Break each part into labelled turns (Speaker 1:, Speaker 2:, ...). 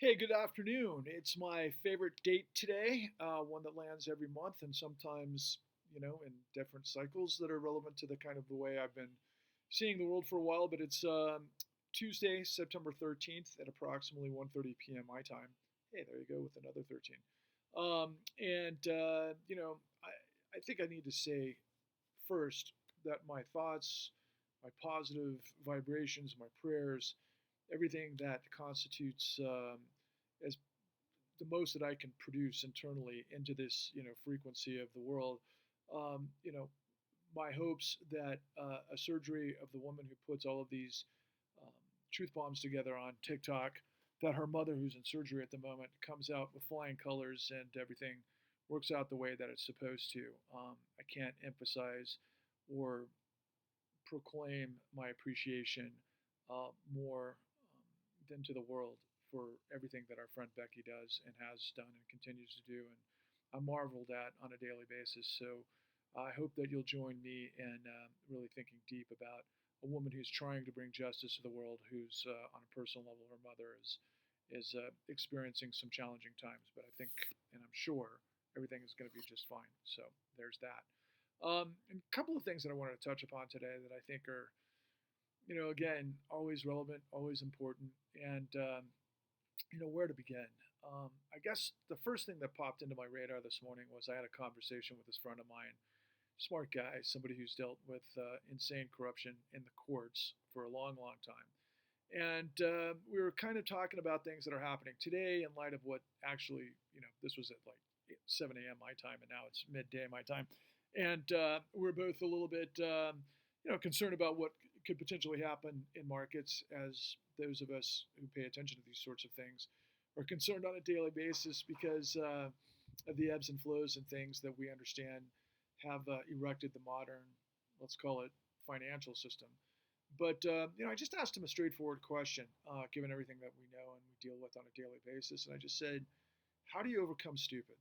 Speaker 1: Hey, good afternoon. It's my favorite date today, one that lands every month and sometimes, in different cycles that are relevant to the way I've been seeing the world for a while. But it's Tuesday, September 13th at approximately 1:30 p.m. my time. Hey, there you go with another 13. I think I need to say first that my thoughts, my positive vibrations, my prayers, everything that constitutes as the most that I can produce internally into this, frequency of the world. Um, you know, my hopes that a surgery of the woman who puts all of these um, truth bombs together on TikTok, that her mother, who's in surgery at the moment, comes out with flying colors and everything works out the way that it's supposed to. I can't emphasize or proclaim my appreciation more than to the world for everything that our friend Becky does and has done and continues to do. And I'm marveled at on a daily basis. So I hope that you'll join me in really thinking deep about a woman who's trying to bring justice to the world, who's on a personal level, her mother is experiencing some challenging times. But I think, and I'm sure, everything is going to be just fine. So there's that. And a couple of things that I wanted to touch upon today that I think are, again, always relevant, always important, and where to begin. I guess the first thing that popped into my radar this morning was I had a conversation with this friend of mine, smart guy, somebody who's dealt with insane corruption in the courts for a long, long time. And we were kind of talking about things that are happening today in light of what actually, this was at like 7 a.m. my time, and now it's midday my time. And we're both a little bit, concerned about what could potentially happen in markets as those of us who pay attention to these sorts of things are concerned on a daily basis because of the ebbs and flows and things that we understand have erected the modern, let's call it, financial system. But I just asked him a straightforward question, given everything that we know and we deal with on a daily basis, and I just said, "How do you overcome stupid?"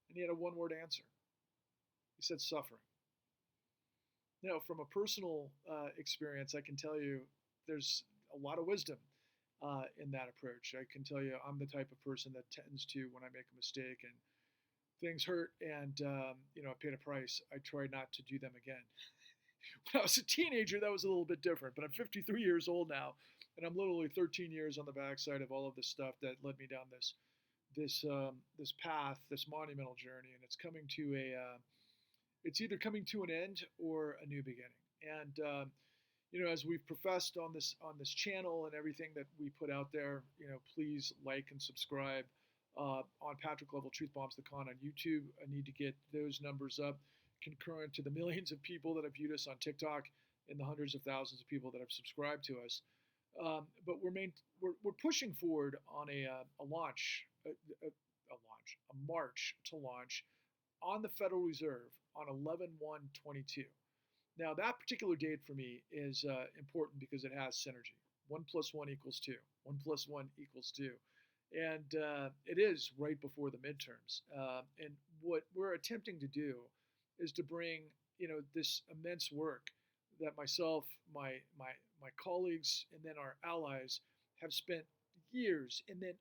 Speaker 1: And he had a one-word answer. He said, "Suffering." Now, from a personal experience, I can tell you there's a lot of wisdom in that approach. I can tell you I'm the type of person that tends to, when I make a mistake and things hurt and I paid a price, I try not to do them again. When I was a teenager, that was a little bit different, but I'm 53 years old now, and I'm literally 13 years on the backside of all of this stuff that led me down this path, this monumental journey, and it's either coming to an end or a new beginning. And as we've professed on this channel and everything that we put out there, please like and subscribe on Patrick Lovell Truth Bombs the Con on YouTube. I need to get those numbers up, concurrent to the millions of people that have viewed us on TikTok and the hundreds of thousands of people that have subscribed to us. But we're pushing forward on a launch, a march to launch on the Federal Reserve on 11/1/22. Now, that particular date for me is important because it has synergy. 1 plus 1 equals 2. 1 plus 1 equals 2. And it is right before the midterms. And what we're attempting to do is to bring, this immense work that myself, my colleagues, and then our allies have spent years, and then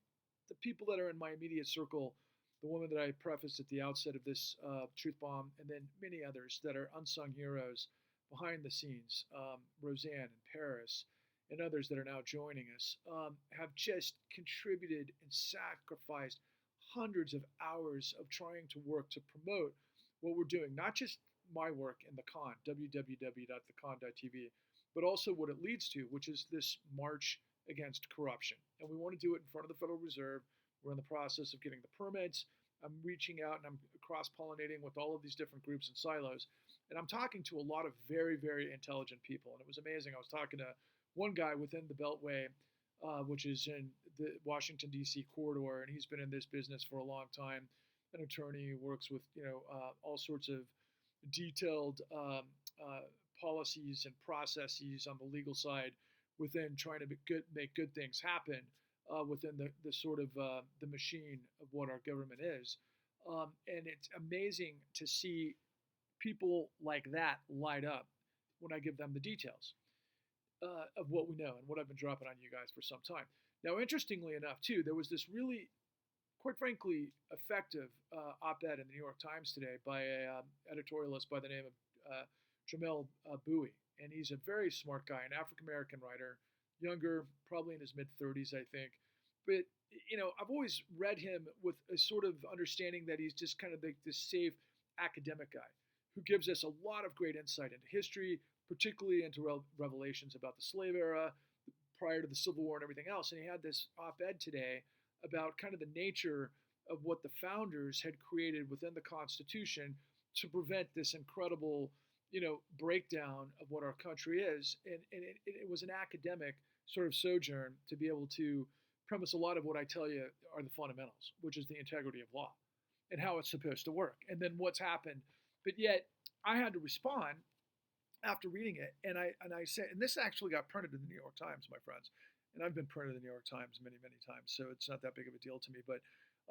Speaker 1: the people that are in my immediate circle, the woman that I prefaced at the outset of this truth bomb, and then many others that are unsung heroes behind the scenes, Roseanne and Paris, and others that are now joining us, have just contributed and sacrificed hundreds of hours of trying to work to promote what we're doing, not just my work in the con, www.thecon.tv, but also what it leads to, which is this march against corruption. And we want to do it in front of the Federal Reserve. We're in the process of getting the permits. I'm reaching out and I'm cross-pollinating with all of these different groups and silos. And I'm talking to a lot of very, very intelligent people. And it was amazing. I was talking to one guy within the Beltway, which is in the Washington, D.C. corridor, and he's been in this business for a long time. An attorney who works with, all sorts of detailed policies and processes on the legal side within trying to make good things happen within the sort of the machine of what our government is. And it's amazing to see people like that light up when I give them the details. of what we know and what I've been dropping on you guys for some time. Now, interestingly enough, too, there was this really, quite frankly, effective op-ed in the New York Times today by a editorialist by the name of Jamel Bowie, and he's a very smart guy, an African American writer, younger, probably in his mid 30s, I think. But I've always read him with a sort of understanding that he's just kind of like this safe academic guy who gives us a lot of great insight into history, particularly into revelations about the slave era, prior to the Civil War and everything else. And he had this op-ed today about kind of the nature of what the founders had created within the Constitution to prevent this incredible, breakdown of what our country is. And it was an academic sort of sojourn to be able to premise a lot of what I tell you are the fundamentals, which is the integrity of law and how it's supposed to work, and then what's happened. But yet, I had to respond after reading it, and I said, and this actually got printed in the New York Times, my friends, and I've been printed in the New York Times many, many times, so it's not that big of a deal to me. But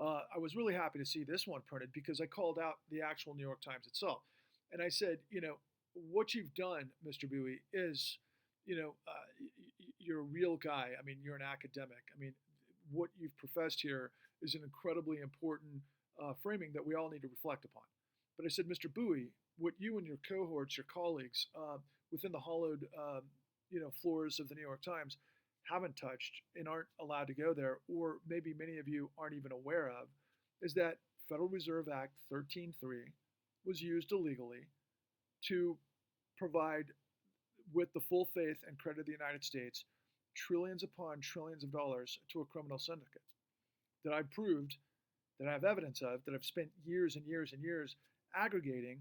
Speaker 1: I was really happy to see this one printed because I called out the actual New York Times itself, and I said, what you've done, Mr. Bowie, is, you're a real guy. I mean, you're an academic. I mean, what you've professed here is an incredibly important framing that we all need to reflect upon. But I said, Mr. Bowie, what you and your cohorts, your colleagues within the hollowed, floors of the New York Times haven't touched and aren't allowed to go there, or maybe many of you aren't even aware of, is that Federal Reserve Act 13.3 was used illegally to provide, with the full faith and credit of the United States, trillions upon trillions of dollars to a criminal syndicate that I've proved, that I have evidence of, that I've spent years and years and years aggregating,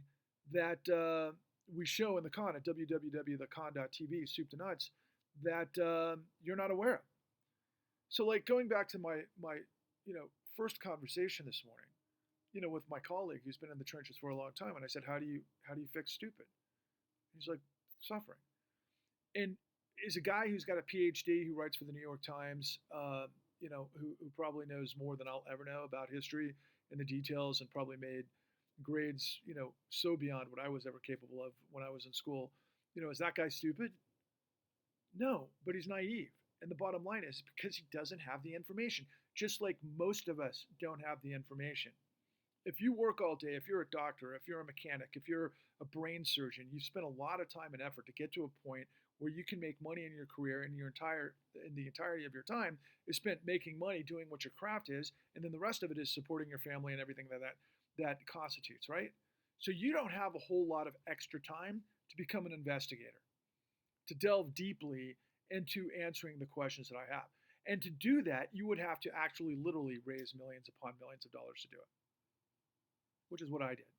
Speaker 1: that we show in the con at www.thecon.tv, soup to nuts, that you're not aware of. So, like, going back to my first conversation this morning, with my colleague who's been in the trenches for a long time, and I said, how do you fix stupid? He's like, suffering. And is a guy who's got a PhD, who writes for the New York Times, who probably knows more than I'll ever know about history and the details, and probably made grades, so beyond what I was ever capable of when I was in school. Is that guy stupid? No, but he's naive. And the bottom line is because he doesn't have the information, just like most of us don't have the information. If you work all day, if you're a doctor, if you're a mechanic, if you're a brain surgeon, you've spent a lot of time and effort to get to a point where you can make money in your career, and the entirety of your time is spent making money doing what your craft is, and then the rest of it is supporting your family and everything that constitutes, right? So you don't have a whole lot of extra time to become an investigator, to delve deeply into answering the questions that I have. And to do that, you would have to actually literally raise millions upon millions of dollars to do it, which is what I did,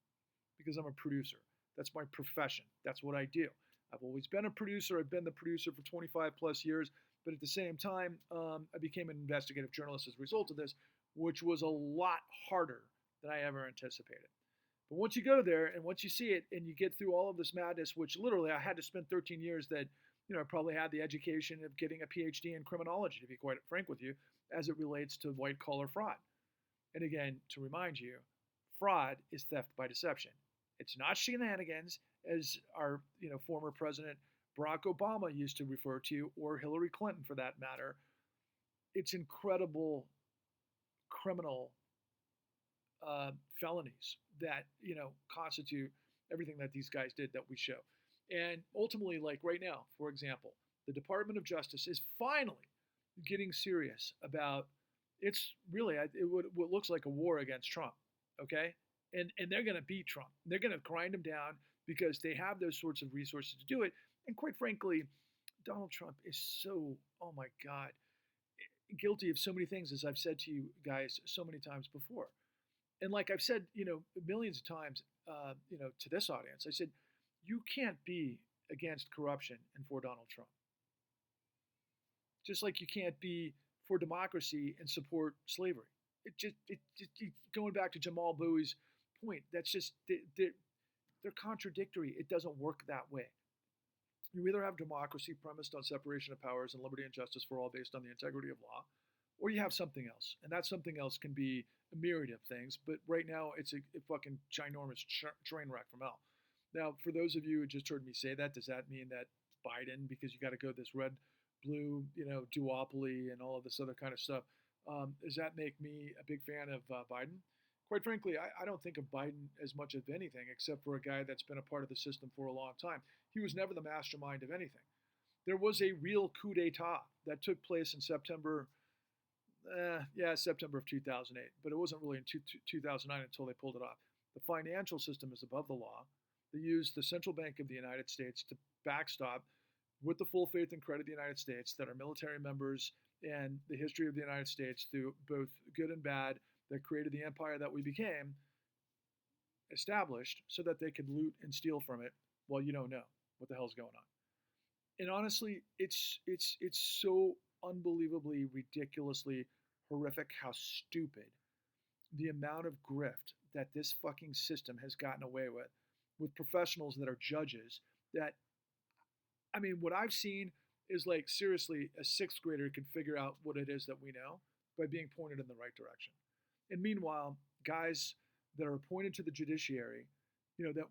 Speaker 1: because I'm a producer. That's my profession. That's what I do. I've always been a producer. I've been the producer for 25 plus years, but at the same time, I became an investigative journalist as a result of this, which was a lot harder than I ever anticipated. But once you go there and once you see it and you get through all of this madness, which literally I had to spend 13 years that, I probably had the education of getting a PhD in criminology, to be quite frank with you, as it relates to white collar fraud. And again, to remind you, fraud is theft by deception. It's not shenanigans, as our former president Barack Obama used to refer to, or Hillary Clinton for that matter. It's incredible criminal felonies that constitute everything that these guys did that we show. And ultimately, like right now, for example, the Department of Justice is finally getting serious about, it's really what looks like a war against Trump, okay? And they're going to beat Trump. They're going to grind him down because they have those sorts of resources to do it. And quite frankly, Donald Trump is so, oh my God, guilty of so many things, as I've said to you guys so many times before. And like I've said, millions of times, to this audience, I said, you can't be against corruption and for Donald Trump. Just like you can't be for democracy and support slavery. Going back to Jamal Bowie's point, that's just, they're contradictory. It doesn't work that way. You either have democracy premised on separation of powers and liberty and justice for all based on the integrity of law, or you have something else. And that something else can be a myriad of things, but right now it's a fucking ginormous train wreck from hell. Now, for those of you who just heard me say that, does that mean that Biden because you got to go this red, blue, duopoly and all of this other kind of stuff. Does that make me a big fan of Biden? Quite frankly, I don't think of Biden as much of anything except for a guy that's been a part of the system for a long time. He was never the mastermind of anything. There was a real coup d'etat that took place in September, September of 2008, but it wasn't really in 2009 until they pulled it off. The financial system is above the law. They used the Central Bank of the United States to backstop, with the full faith and credit of the United States, that are military members and the history of the United States through both good and bad that created the empire that we became, established so that they could loot and steal from it while you don't know what the hell's going on. And honestly, it's so unbelievably, ridiculously horrific how stupid the amount of grift that this fucking system has gotten away with professionals that are judges. That, I mean, what I've seen is like, seriously, a sixth grader could figure out what it is that we know by being pointed in the right direction. And meanwhile, guys that are appointed to the judiciary, that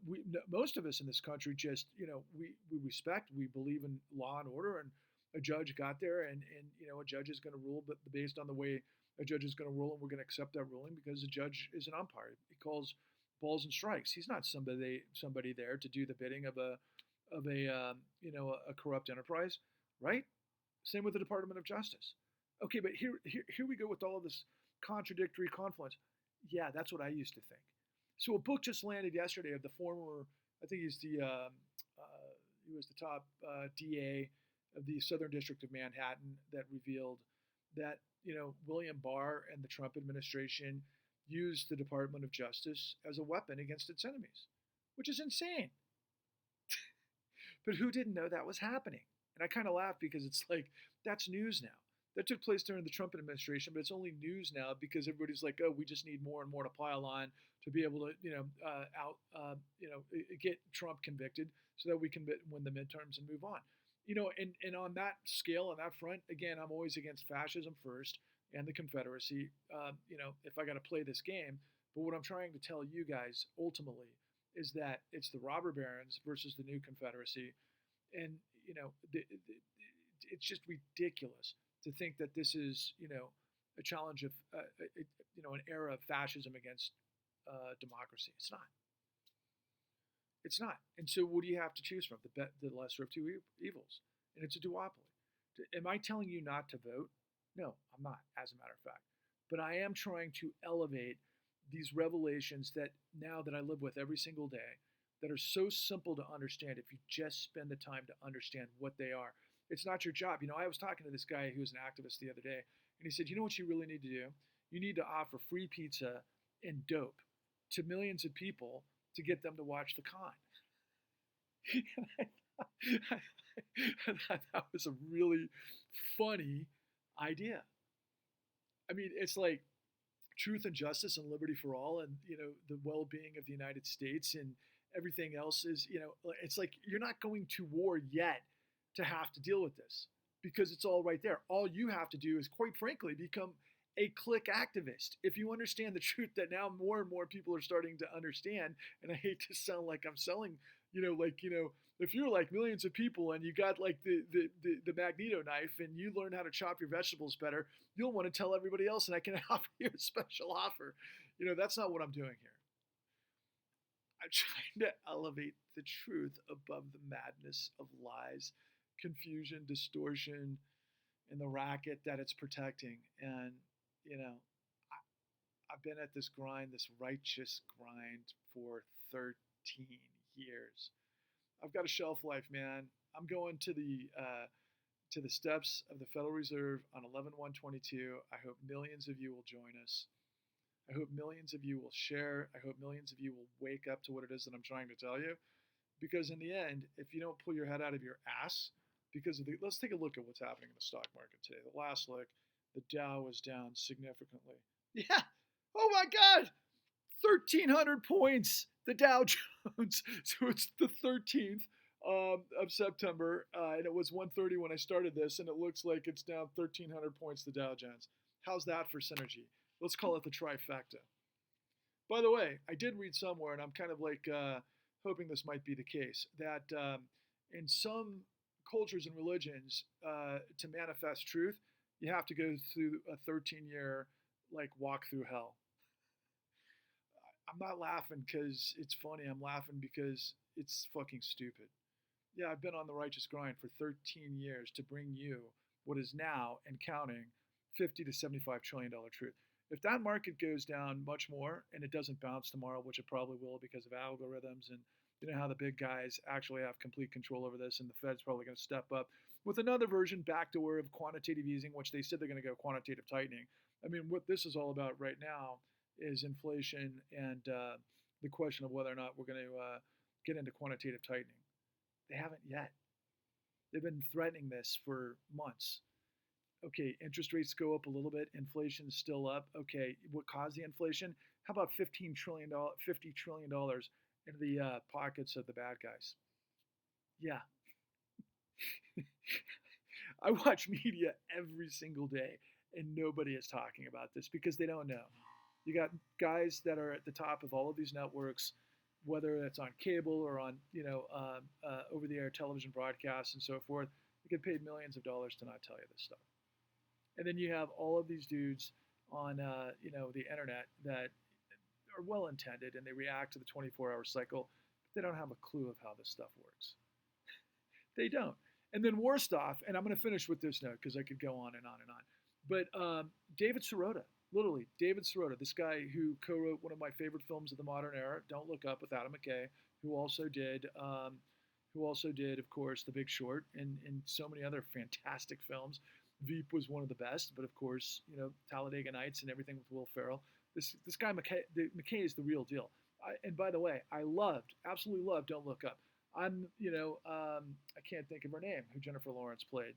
Speaker 1: most of us in this country just, we respect, we believe in law and order, and a judge got there, and a judge is going to rule, but based on the way a judge is going to rule, and we're going to accept that ruling because the judge is an umpire. He calls balls and strikes. He's not somebody there to do the bidding of a corrupt enterprise, right? Same with the Department of Justice. Okay, but here we go with all of this contradictory confluence. Yeah, that's what I used to think. So a book just landed yesterday of the former, I think he was the top DA of the Southern District of Manhattan, that revealed that, William Barr and the Trump administration used the Department of Justice as a weapon against its enemies, which is insane. But who didn't know that was happening? And I kind of laugh because it's like, that's news now. That took place during the Trump administration, but it's only news now because everybody's like, oh, we just need more and more to pile on to be able to, get Trump convicted so that we can win the midterms and move on. And on that scale, on that front, again, I'm always against fascism first and the Confederacy, if I got to play this game. But what I'm trying to tell you guys ultimately is that it's the robber barons versus the new Confederacy. And, it's just ridiculous to think that this is, a challenge of, an era of fascism against democracy. It's not. It's not. And so what do you have to choose from? The lesser of two evils. And it's a duopoly. Am I telling you not to vote? No, I'm not, as a matter of fact. But I am trying to elevate these revelations that now that I live with every single day, that are so simple to understand if you just spend the time to understand what they are. It's not your job. I was talking to this guy who was an activist the other day, and he said, you know what you really need to do? You need to offer free pizza and dope to millions of people to get them to watch the con. I thought that was a really funny idea. I mean, it's like truth and justice and liberty for all, and the well-being of the United States and everything else is, it's like you're not going to war yet to have to deal with this because it's all right there. All you have to do is, quite frankly, become a click activist. If you understand the truth that now more and more people are starting to understand, and I hate to sound like I'm selling, if you're like millions of people and you got like the Magneto knife and you learn how to chop your vegetables better, you'll want to tell everybody else, and I can offer you a special offer. That's not what I'm doing here. I'm trying to elevate the truth above the madness of lies, confusion, distortion, and the racket that it's protecting. And, I've been at this grind, this righteous grind, for 13 years. I've got a shelf life, man. I'm going to the steps of the Federal Reserve on 11/1/22. I hope millions of you will join us. I hope millions of you will share. I hope millions of you will wake up to what it is that I'm trying to tell you. Because in the end, if you don't pull your head out of your ass, let's take a look at what's happening in the stock market today. The last look, the Dow was down significantly. Yeah. Oh my God. 1,300 points. The Dow Jones. So it's the 13th of September, and it was 1:30 when I started this, and it looks like it's down 1,300 points, the Dow Jones. How's that for synergy? Let's call it the trifecta. By the way, I did read somewhere, and I'm kind of like hoping this might be the case, that in some cultures and religions, to manifest truth, you have to go through a 13-year like walk through hell. I'm not laughing because it's funny. I'm laughing because it's fucking stupid. Yeah, I've been on the righteous grind for 13 years to bring you what is now and counting 50 to 75 trillion dollar truth. If that market goes down much more and it doesn't bounce tomorrow, which it probably will because of algorithms and you know how the big guys actually have complete control over this, and the Fed's probably going to step up with another version backdoor of quantitative easing, which they said they're going to go quantitative tightening. I mean, what this is all about right now is inflation and the question of whether or not we're going to get into quantitative tightening. They haven't yet. They've been threatening this for months. Okay, interest rates go up a little bit, inflation's still up. Okay, what caused the inflation? How about $50 trillion into the pockets of the bad guys? Yeah. I watch media every single day, and nobody is talking about this because they don't know. You got guys that are at the top of all of these networks, whether it's on cable or on over-the-air television broadcasts and so forth. They get paid millions of dollars to not tell you this stuff. And then you have all of these dudes on the internet that are well intended and they react to the 24-hour cycle, but they don't have a clue of how this stuff works. They don't. And then worst off, and I'm going to finish with this note because I could go on and on and on. But David Sirota, literally David Sirota, this guy who co-wrote one of my favorite films of the modern era, Don't Look Up, with Adam McKay, who also did, of course, The Big Short and so many other fantastic films. Veep was one of the best, but of course, Talladega Nights and everything with Will Ferrell. This guy McKay is the real deal. And by the way, I absolutely loved Don't Look Up. I can't think of her name, who Jennifer Lawrence played.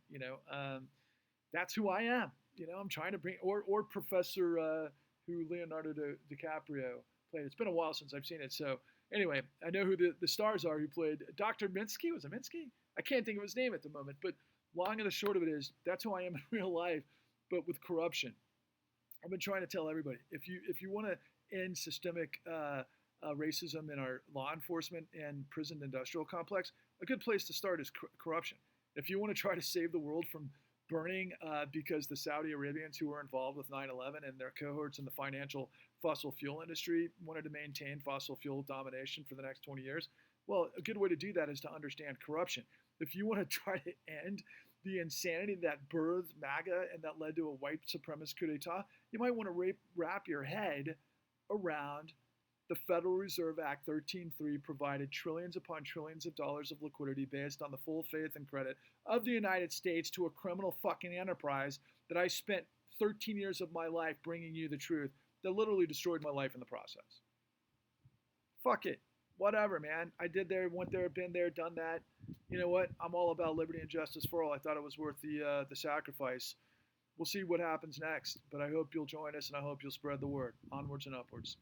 Speaker 1: That's who I am. I'm trying to bring, or Professor, who Leonardo DiCaprio played. It's been a while since I've seen it. So anyway, I know who the stars are who played Dr. Minsky. Was it Minsky? I can't think of his name at the moment, but long and the short of it is that's who I am in real life, but with corruption. I've been trying to tell everybody, if you want to end systemic racism in our law enforcement and prison industrial complex, a good place to start is corruption. If you want to try to save the world from burning because the Saudi Arabians who were involved with 9/11 and their cohorts in the financial fossil fuel industry wanted to maintain fossil fuel domination for the next 20 years, well, a good way to do that is to understand corruption. If you want to try to end the insanity that birthed MAGA and that led to a white supremacist coup d'etat, you might want to wrap your head around the Federal Reserve Act 13.3 provided trillions upon trillions of dollars of liquidity based on the full faith and credit of the United States to a criminal fucking enterprise that I spent 13 years of my life bringing you the truth that literally destroyed my life in the process. Fuck it. Whatever, man. I did there, went there, been there, done that. You know what? I'm all about liberty and justice for all. I thought it was worth the sacrifice. We'll see what happens next, but I hope you'll join us and I hope you'll spread the word. Onwards and upwards.